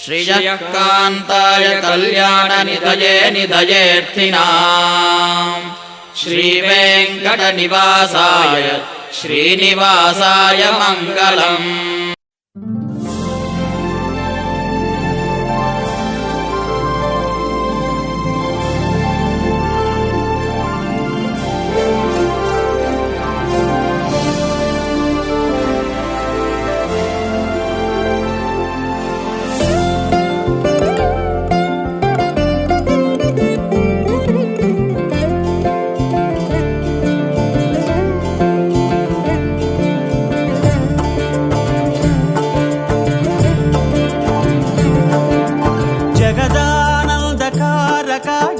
श्रियः कान्ताय कल्याणनिधये निधयेऽर्थिनाम् श्रीवेङ्कटनिवासाय श्रीनिवासाय मङ्गलम्।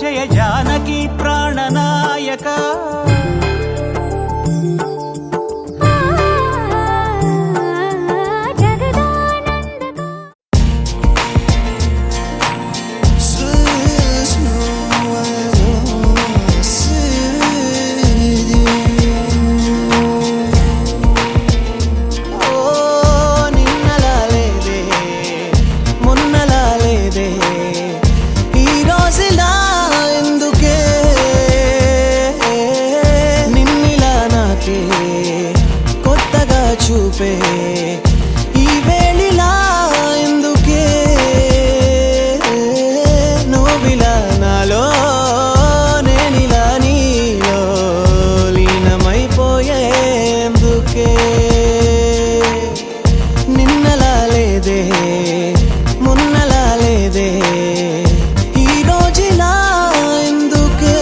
जय जानकी प्राणनायक చూపే ఈ వేళిలా ఎందుకే నోవిలా నాలో నేనిలా నీలో లీనమైపోయేందుకే నిన్నలా లేదే మొన్నలా లేదే ఈ రోజులా ఎందుకే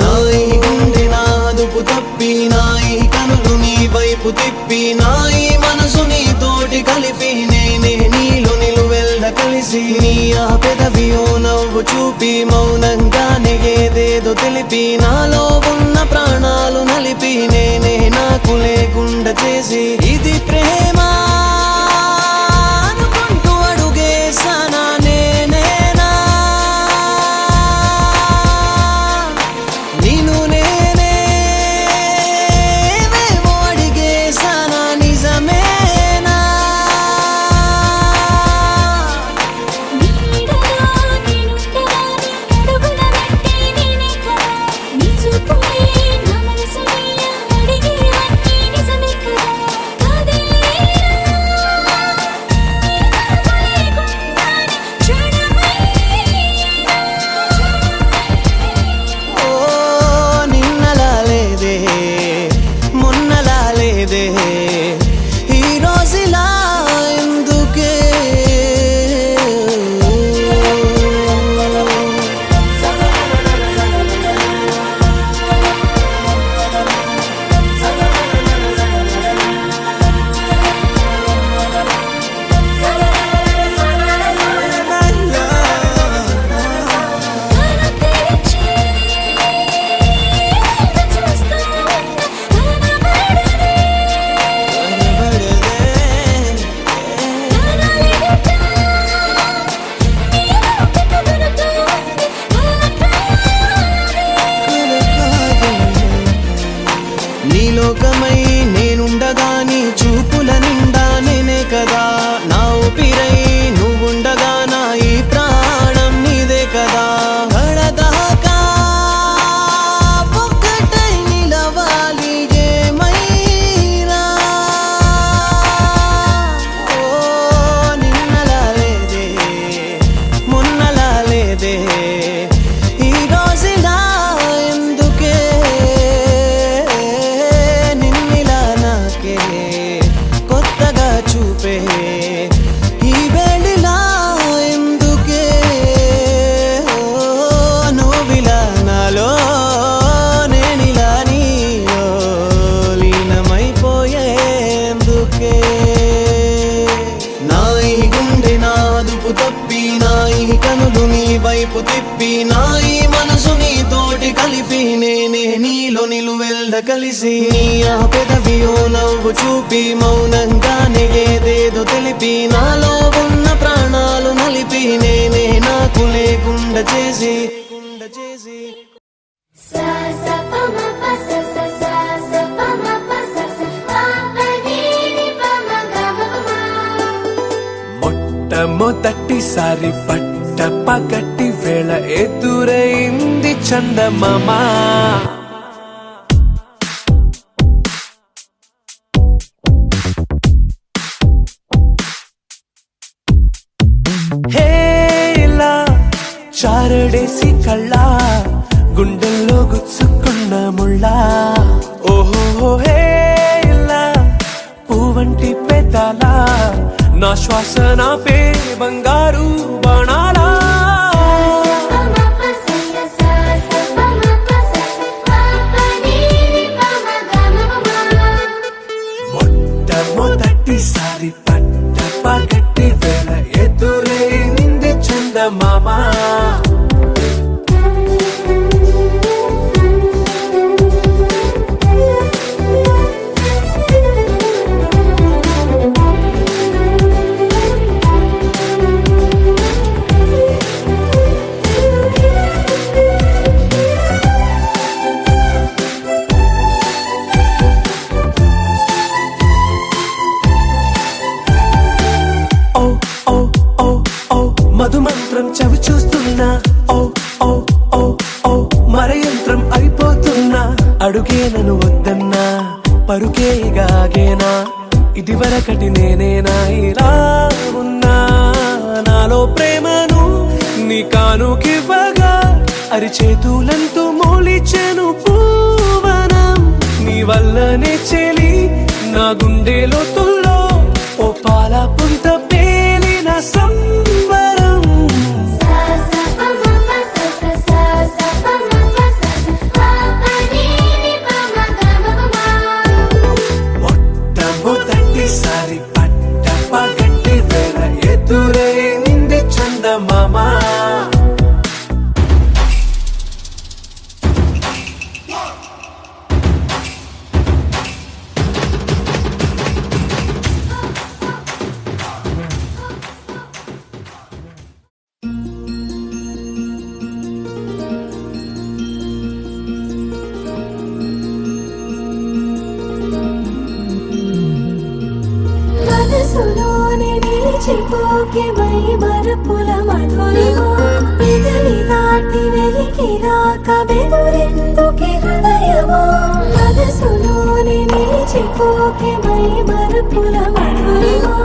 నా ఈ గుండె నాదుపు తప్పి నా ఈ కనులు వైపు తిప్పి నా ఈ మనసు నీతోటి కలిపి నేనే నీలో నిలువెల్ల కలిసి నీ ఆ పెదవియో నవ్వు చూపి మౌనంగానే ఏదేదో తెలిపి నాలో ఉన్న ప్రాణాలు నలిపి నేనే నాకు లేకుండా చేసి ఇది ప్రేమ అనుకుంటూ అడుగేసానా నేనేనా నిన్ను ఈ రోజులా ఎందుకే నీలోకమై నేనుండగా నీ చూపుల నిండా నేనే కదా నా ఊపిరై నువ్వుండగా నా ఈ ప్రాణం నీదే కదా గడదాకా ఒక్కటై నిలవాలి ఏమైనా ఓ నిన్నలా లేదే మొన్నలా లేదే ఈ రోజులా ఎందుకే కొత్తగా చూపే ఈ వేళిలా ఎందుకే నోవిలా నాలో నేనిలా నీలో లీనమైపోయేందుకే నా ఈ గుండె నాదుపు తప్పి నా ఈ కనులు నీ వైపు తిప్పి నా ఈ మనసు నీతోటి కలిపి నేనే నీలో నిలువెల్ల కలిసి నీ ఆ పెదవియో నవ్వు చూపి మౌనంగానే ఏదేదో తెలిపి నాలో ఉన్న ప్రాణాలు నలిపి నేనే నాకు లేకుండా చేసి మొదటిసారి పట్ట పగటి వేళ ఎదురైంది చందమామ. హేలా చారడేసి కళ్ళ గుండెల్లో గుచ్చుకున్న ముళ్ళ. ఓహో హేలా పువ్వంటి పెదాల నా శ్వాస నా పే బంగారు బాణాలా. మొట్టమొదటిసారి పట్ట పగటి వేళ ఎదురైంది చందమామ. మధుమంత్రం చవి చూస్తున్నా, ఓ ఓ ఓ ఓ మరయంత్రం అయిపోతున్నా. అడుగే నన్ను వద్దన్నా పరుకే గాగేనా, ఇది వరకటి నేనేనా ఇలా ఉన్నా. నాలో ప్రేమను నీ కానుకివ్వగా అరిచేతులంటూ మోలిచెను పూవనం. నీ వల్లనే చెలి నా గుండె లోతుల్లో ఓ పాల పుంత పేలిన సంబరం. మొట్టమొదటిసారి పట్ట పగటి వేళ ఎదురైంది చందమామ. మనసులోనే నిలిచిపోకే మై మరపుల మధురిమా. పెదవి దాటి వెలికి రాక బెదురెందుకే హృదయమా. మనసులోనే నిలిచిపోకే మై మరపుల మధురిమా.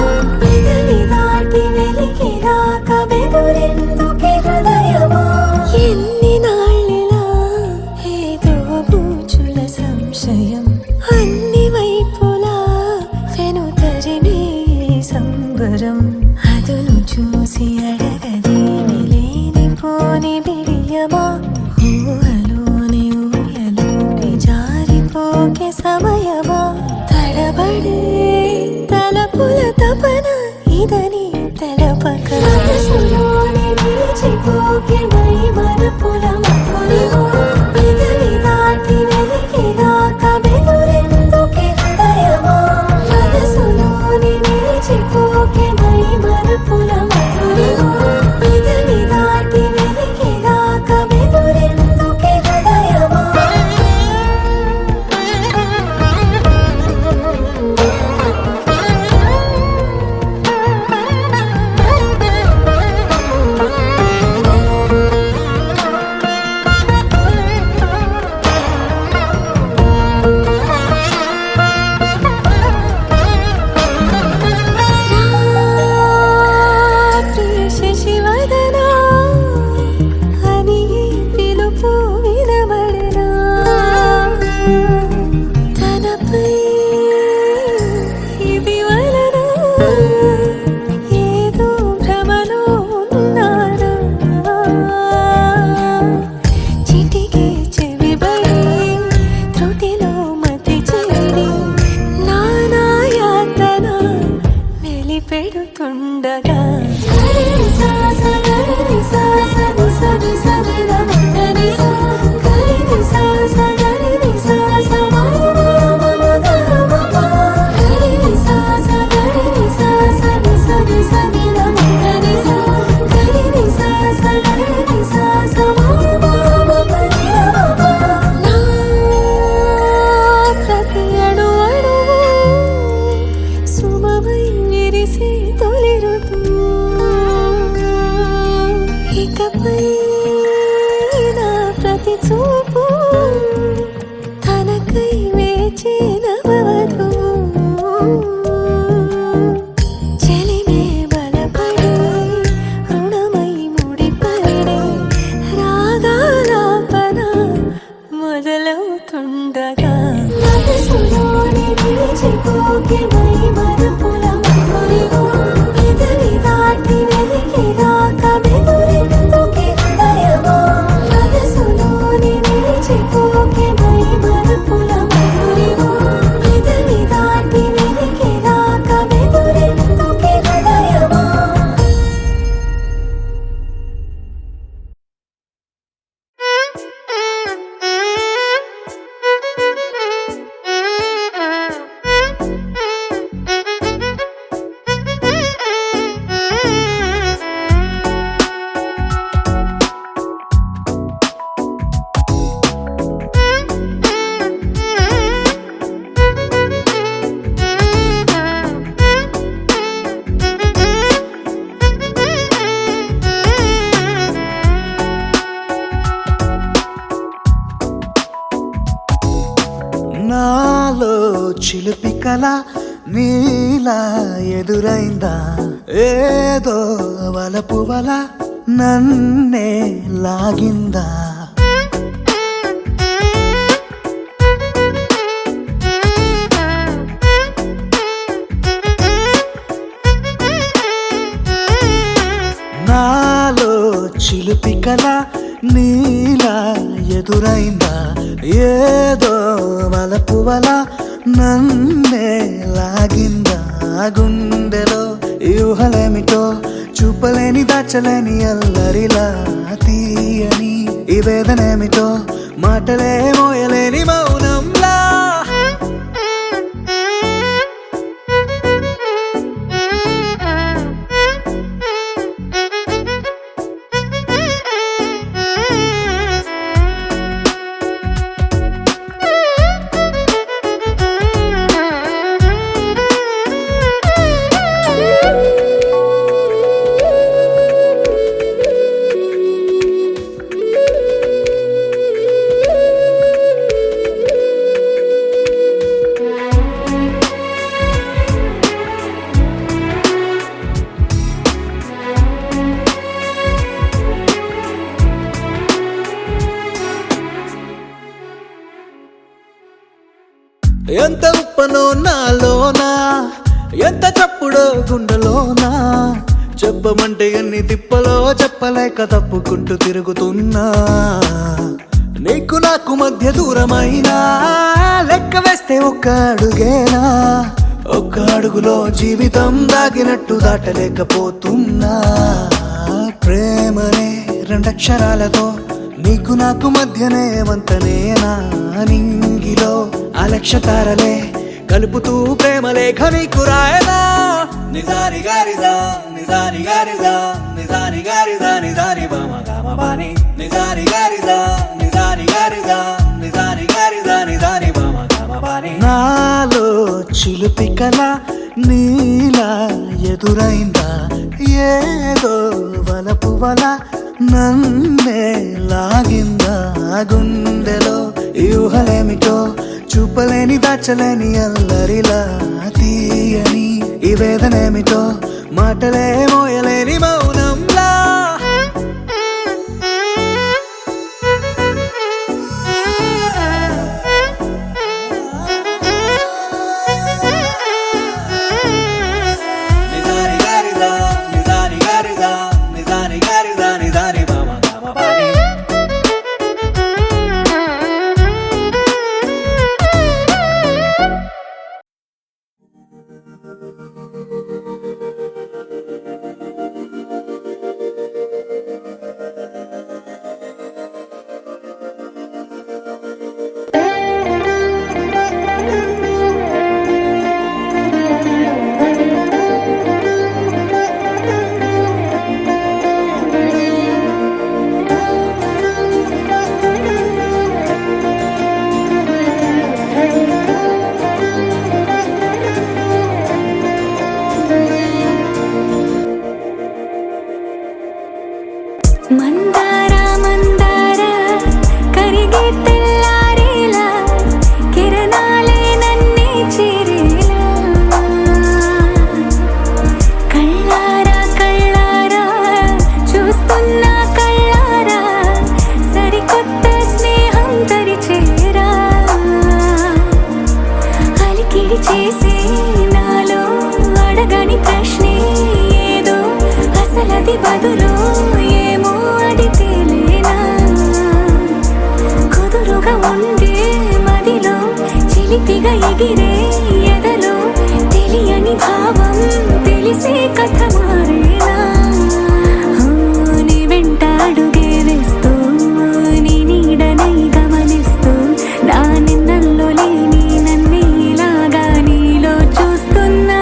పెదవి దాటి వెలికి రాక బెదురెందుకే హృదయమా. ఎన్ని నాళ్ళిలా ఏదో బూచుల సంశయం, అన్ని వైపులా వెనుతరినే సంబరం. అదును చూసి అడగదేమి లేనిపోని బిడియమా. ఊహలోని ఊయలోకి జారిపోకే సమయమా. తడబడే తలపుల తపన ఇదని తెలపక మనసులోనే నిలిచిపోకే మై మరపుల మధురిమా. పెదవి దాటి వెలికి రాక బెదురెందుకే హృదయమా. మనసులోనే నిలిచిపోకే మై మరపుల మధురిమా. పెదవి దాటి వెలికి రాక బెదురెందుకే హృదయమా. పెడుతుండగా Sa కంటి చూపు తనకై వేచిన వధు చెలిమే బలపడి రుణమై ముడిపడి రాగాలాపన మొదలవుతుండగా మనసులోని నిలిచిపోకే మై మరపుల మధురిమో ఎదరి దాటి వెలికి రాక బెదురెందుకే హృదయమో మనసులోని నిలిచిపోకే మై మరపుల మధురిమో ఎదరి దాటి వెలికి రాక బెదురెందుకే హృదయమో నాలో చిలిపి కళ నీలా ఎదురైందా ఏదో వలపు వల నన్నే లాగిందా నాలో చిలిపి కళ నీలా ఎదురైందా ఏదో వలపు వల నన్నే లాగిందా గుండెలో ఊహలేమిటో చూపలేని దాచలేని అల్లరిలా తీయని ఈ వేదనేమిటో మాటలే మోయలేని మౌనంలా ఎంత ఉప్పనో నాలోనా ఎంత చప్పుడో గుండెలోనా చెప్పమంటే ఎన్ని తిప్పలో చెప్పలేక తప్పుకుంటూ తిరుగుతున్నా నీకు నాకు మధ్య దూరమైనా లెక్క వేస్తే ఒక్క అడుగేనా ఒక్క అడుగులో జీవితం దాగినట్టు దాటలేకపోతున్నా ప్రేమనే రెండక్షరాలతో నీకు నాకు మధ్యనే వంతనేనా నింగిలో అలక్ష్య తారలే కలుపుతూ ప్రేమ లేఖ నీకు రాయదా నిజాని గారిదా నిజాని గారిదా నిజాని గారిదా నిజాని బామ గామ బాని నిజాని గారిదా నిజాని గారిదా నిజాని గారిదా నిజాని బామ గామ బాని నాలో చిలిపి కళ నీలా ఎదురైందా ఏదో వలపు వల నన్నే లాగిందా గుండెలో ఊహలేమిటో చూపలేని దాచలేని అల్లరిలా తీయని ఈ వేదనేమిటో మాటలే మోయలేని మౌనంలా నిజాని గారిదా నిజాని గారిదా నిజాని గారిదా నిజాని బామ గామ బాని ఎగిరే ఎదలో తెలియని భావం తెలిసే కథ మారేలా నీ వెంట అడుగే వేస్తూ నీ నీడనై గమనిస్తూ నా నిన్నల్లో లేని నన్నే ఇలాగా నీలో చూస్తున్నా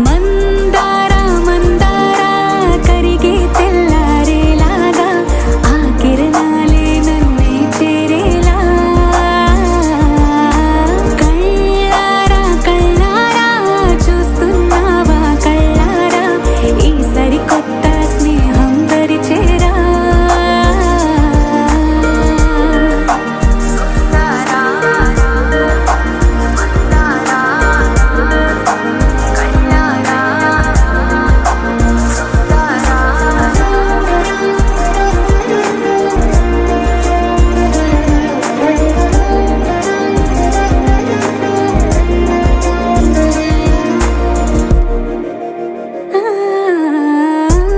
మందారా మందారా కరిగే తెల్లారేలాగా ఆ కిరణాలే నన్నే చేరేలా కళ్ళారా కళ్ళారా చూస్తున్నావా కళ్ళారా ఈ సరికొత్త స్నేహం పరిచేరా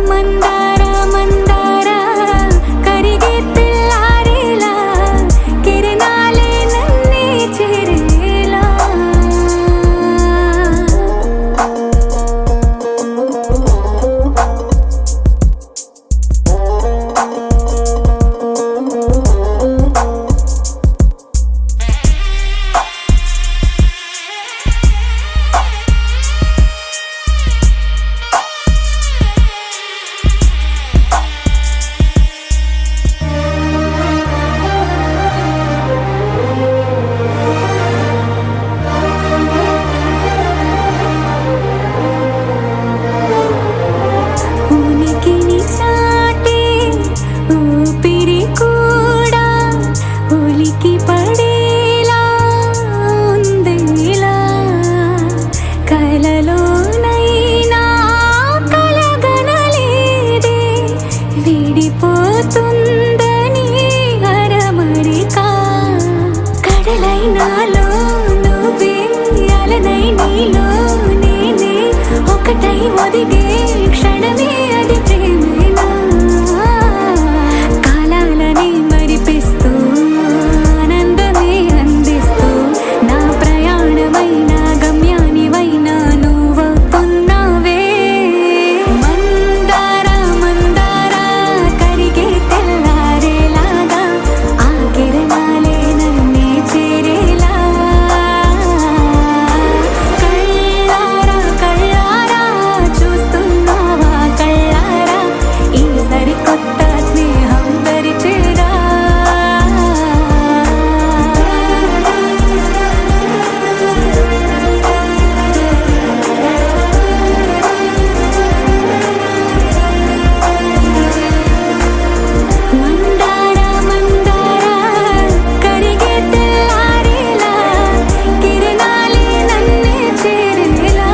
మందారా మందారా కరిగే తెల్లారేలా కిరణాలే నన్నే చేరేలా ఉనికిని చాటే ఊపిరి కూడా ఉలికి పడేలా ఉందేలా కలలోనైనా కలగనలేదే విడిపోతుందని అరమరికా కడలైనాలో నువ్వే అలనై నీలో నేనే ఒకటై ఒదిగే క్షణమే అది ప్రేమేనా కాలాలని మరిపిస్తూ ఆనందమే అందిస్తూ నా ప్రయాణమైన గమ్యానివైనా నువ్వవుతున్నావే మందారా మందారా కరిగే తెల్లారేలాగా ఆ కిరణాలే నన్నే చేరేలా కళ్ళారా కళ్ళారా చూస్తున్నావా కళ్ళారా ఈ సరికొత్త స్నేహం పరిచేరా మందారా మందారా కరిగే తెల్లారేలా కిరణాలే నన్నే చేరేలా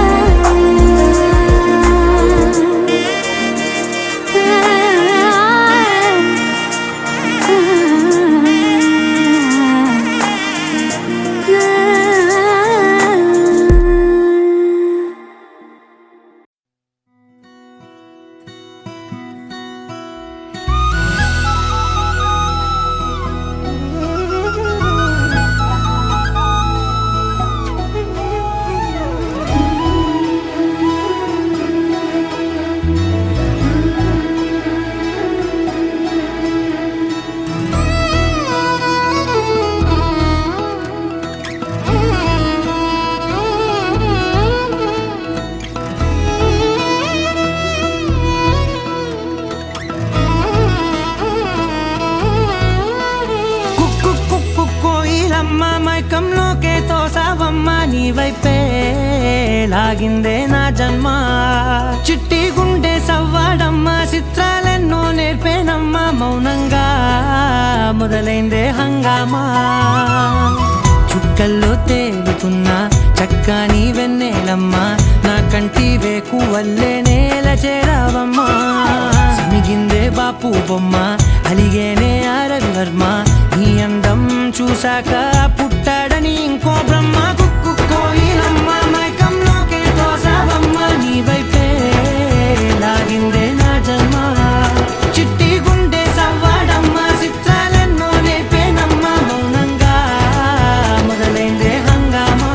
కుక్కు కుక్కు కోయిలమ్మ మైకంలోకే తోసావమ్మ నీ వైపే లాగిందే నా జన్మ చిట్టి గుండె సవ్వాడమ్మ చిత్రాలెన్నో నేర్పేనమ్మ మౌనంగా మొదలైందే హంగామా చుక్కల్లో తేలుతున్నా చక్కని వెన్నెలమ్మ నా కంటి వేకువల్లే నేల చేరావమ్మా సమిగిందే బాపు బొమ్మ అలిగేనే రవివర్మ నీ అందం చూశాక పుట్టాడని ఇంకో బ్రహ్మ కుక్కు కోయిలమ్మ మైకంలోకే తోసావమ్మ నీ వైపే లాగిందే నా జన్మ చిట్టి గుండె సవ్వాడమ్మ చిత్రాలెన్నో నేర్పేనమ్మ మౌనంగా మొదలైందే హంగామా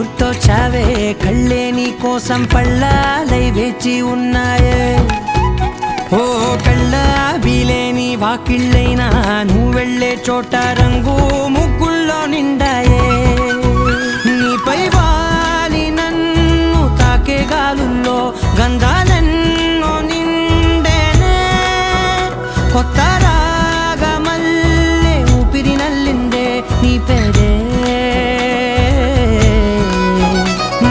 గుర్తొచ్చావే కళ్ళే నీ కోసం పళ్ళాలై వేచి ఉన్నాయే ఓ కళ్ళ బీలేని వాకిళ్ళైనా నువ్వు వెళ్ళే చోట రంగు ముగ్గుల్లో నిండాయే నీపై వాలి నన్ను తాకే గాలుల్లో గంధాలెన్నో నిండేనే కొత్త రాగమల్లే ఊపిరి నల్లిందే నీ పేరే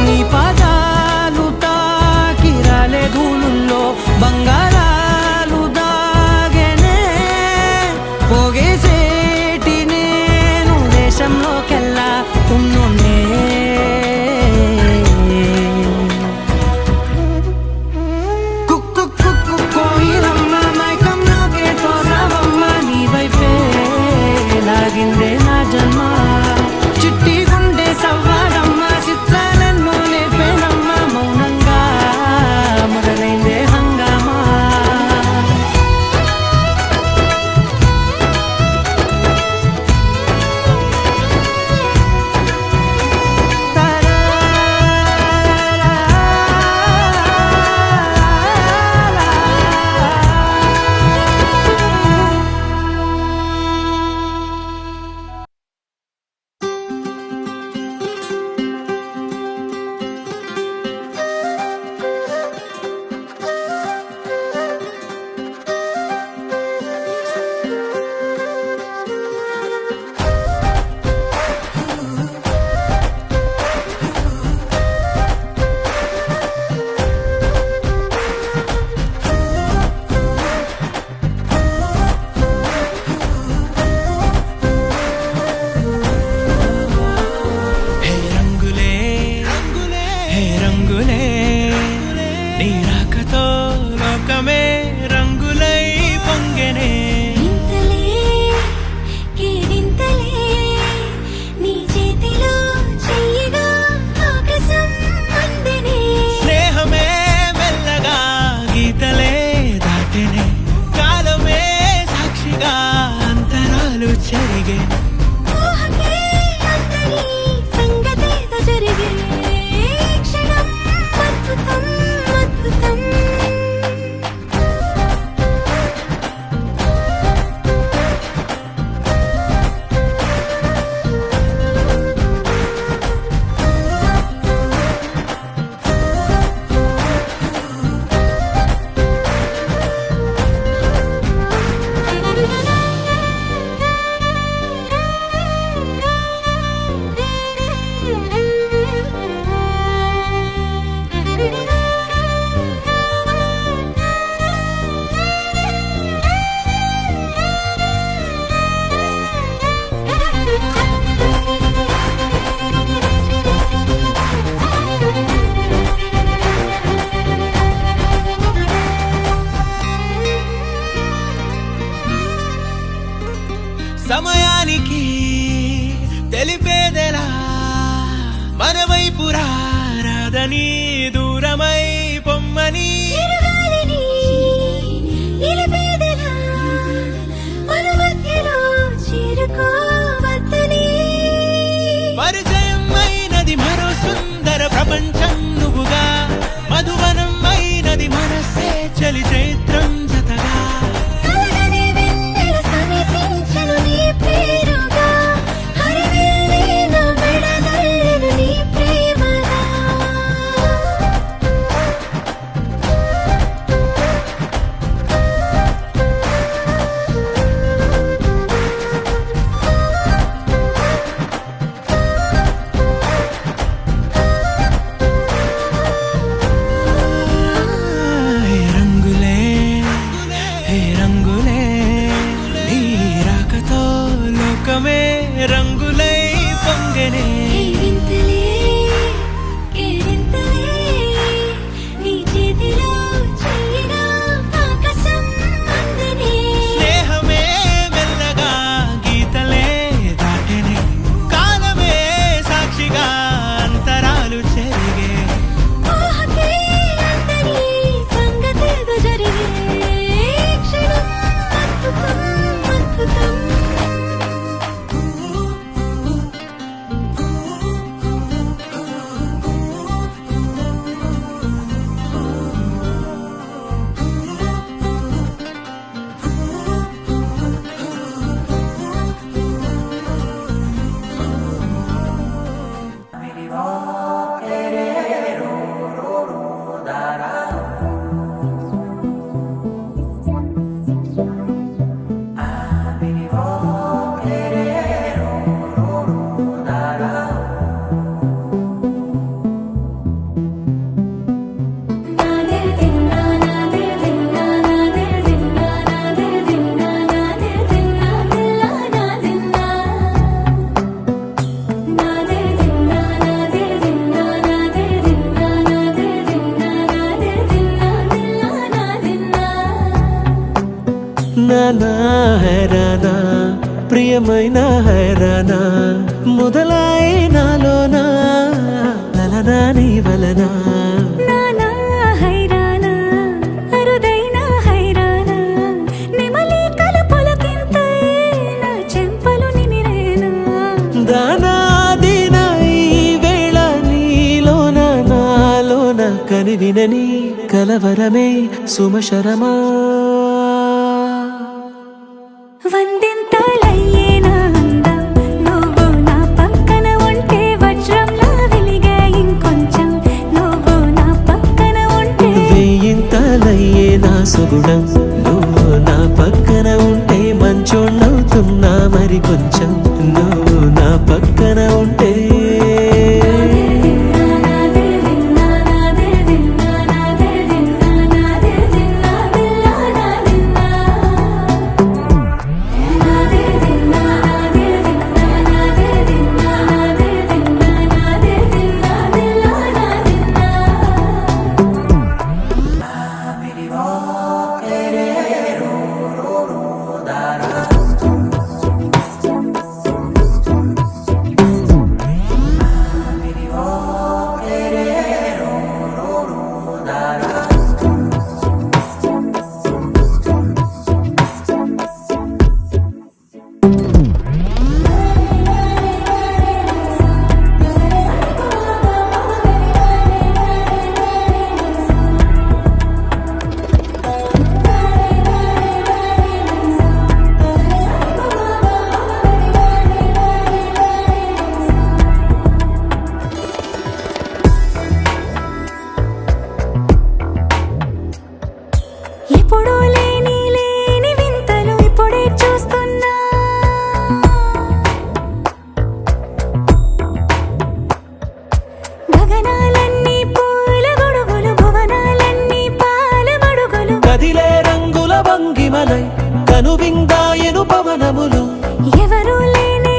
నీ పాదాలు తాకి రాలే ధూళుల్లో బంగారాలు దాగెనే పోగేసేటి నేను దేశంలోకెల్లా ఉన్నోనే కుక్కు కుక్కు కోయిలమ్మ మైకంలోకే తోసావమ్మ నీ వైపే లాగిందే నా జన్మ చిట్టి గుండె సవ్వాడమ్మ చిత్రాలెన్నో లేపేనమ్మ మౌనంగా మొదలైందే హంగామా హే రంగులే హే రంగులే నీ రాకతో లోకమే రంగులై పొంగెనే ఇంతలే కేరింతలే నీ చేతిలో చెయ్యగా ఆకాశం అందెనే స్నేహమే మెల్లగా గీతలే దాటెనే కాలమే సాక్షిగా అంతరాలు చెరిగే ఊహకే అంతని సంగతేదో జరిగే క్షణం అద్భుతం అద్భుతం సమయానికి తెలిపేదెలా మన వైపు రాదని దూరమై పొమ్మని చిరుగాలిని నిలిపేదెలా మన మధ్యలో చేరుకోవద్దని పరిచయం అయినది మరో సుందర ప్రపంచం నువ్వుగా మధువనం అయినది మనసే చలి చైత్రం జతగా కలగని వెన్నెల సమీపించను నీ పేరుగా హరివిల్లే నా మెడదల్లెను నీ ప్రేమగా ఏమైనా హైరానా మొదలాయే నాలోనా లలనా నీ వలనా నానా హైరానా అరుదైనా హైరానా నెమలి కలుపులకింతై నా చెంపలు నిమిరేనా దానాదిన ఈ వేళ నీలోన నాలోన కనివినని కలవరమే సుమశరమా వందింతలయ్యేనా అందం నువ్వు నా పక్కన ఉంటే వజ్రంలా వెలిగే ఇంకొంచెం నువ్వు నా పక్కన ఉంటే వేయింతలయ్యే నా సుగుణం నువ్వు నా పక్కన ఉంటే మంచోళ్ళవుతున్నా మరి కొంచెం నువ్వు నా పక్కన ఉంటే ఎప్పుడూ లేని వింతలు ఇప్పుడే చూస్తున్నా గగనాలన్నీ పూల గొడుగులు భువనాలన్నీ పాల మడుగులు కదిలే రంగుల భంగిమలై కనువిందాయను పవనములు ఎవరూ లేని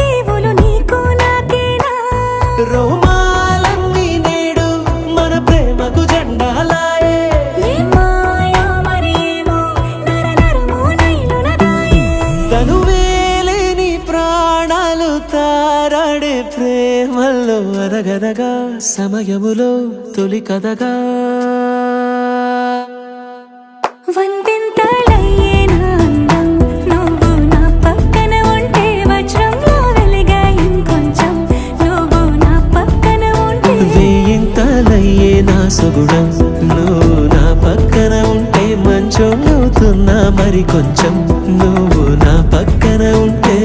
దేవులు నీకు నాకేనా రోమాలన్నీ నేడు మన ప్రేమకు జెండాలాయే ఏ మాయా మరేమో నరనరమో నైలునదాయే తనువేలేని ప్రాణాలు తారాడే ప్రేమల్లో అరగదగా సమయములో తొలి కదగా వందింతలయ్యేనా అందం నువ్వు నా పక్కన ఉంటే వజ్రంలా వెలిగే ఇంకొంచెం నువ్వు నా పక్కన ఉంటే వేయింతలయ్యే నా సుగుణం నువ్వు నా పక్కన ఉంటే మంచోళ్ళవుతున్నా మరి కొంచెం నువ్వు నా పక్కన ఉంటే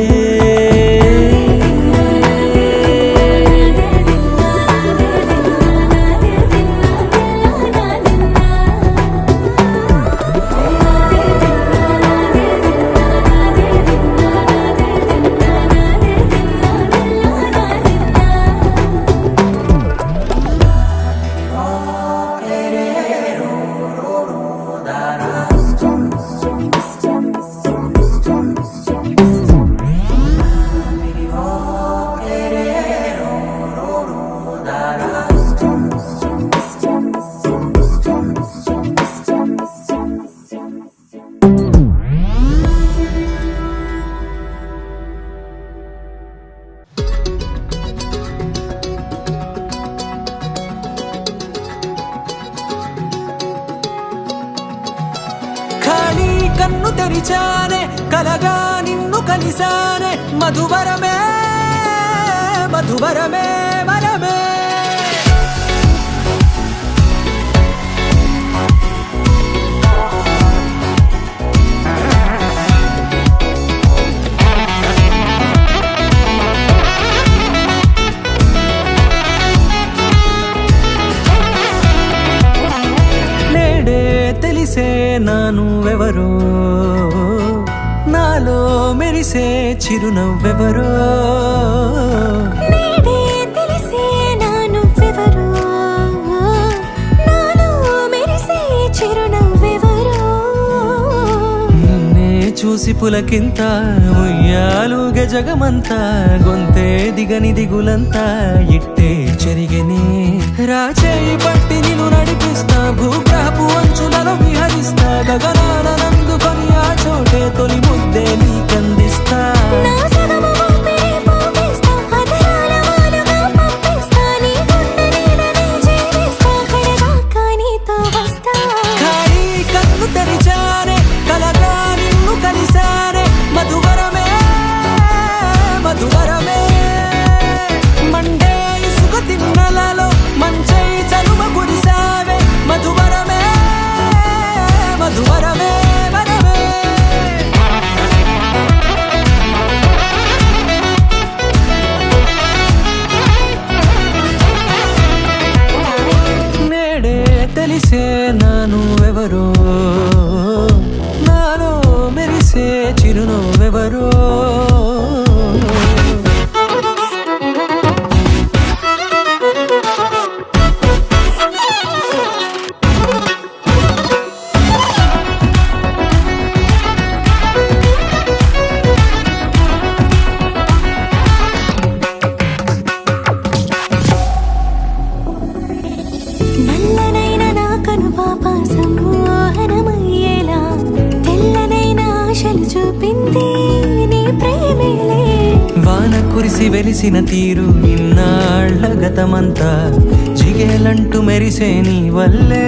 ఖాళీ కన్ను తెరిచానే కలగా నిన్ను కలిసానే మధువరమే మధువరమే వరమే నేడే తెలిసే నానువెవరో నాలో మెరిసే చిరునవ్వెవరో నేడే తెలిసే నా నువ్వెవరో నాలో మెరిసే చిరునవ్వెవరో నిన్నే చూసి పులకింత ఉయ్యాలుగే జగమంతా గొంతే దిగని దిగులంతా ఇట్టే చెరిగెనే రాచేయి పట్టి నిన్ను నడిపిస్తా భూగ్రహపు అంచులలో విహరిస్తా గగనాల నందుకొని ఆ చోటే తొలి ముద్దే నీకందిస్తా తెలిసే నానువెవరో నాలో మెరిసే చిరునవ్వెవరో నల్లనైన నా కనుపాప సమ్మోహనమయ్యేలా తెల్లనైన ఆశలు చూపింది నీ ప్రేమేలే వాన కురిసి వెలిసిన తీరు ఇన్నాళ్ల గతమంతా జిగేలంటూ మెరిసే నీ వల్లే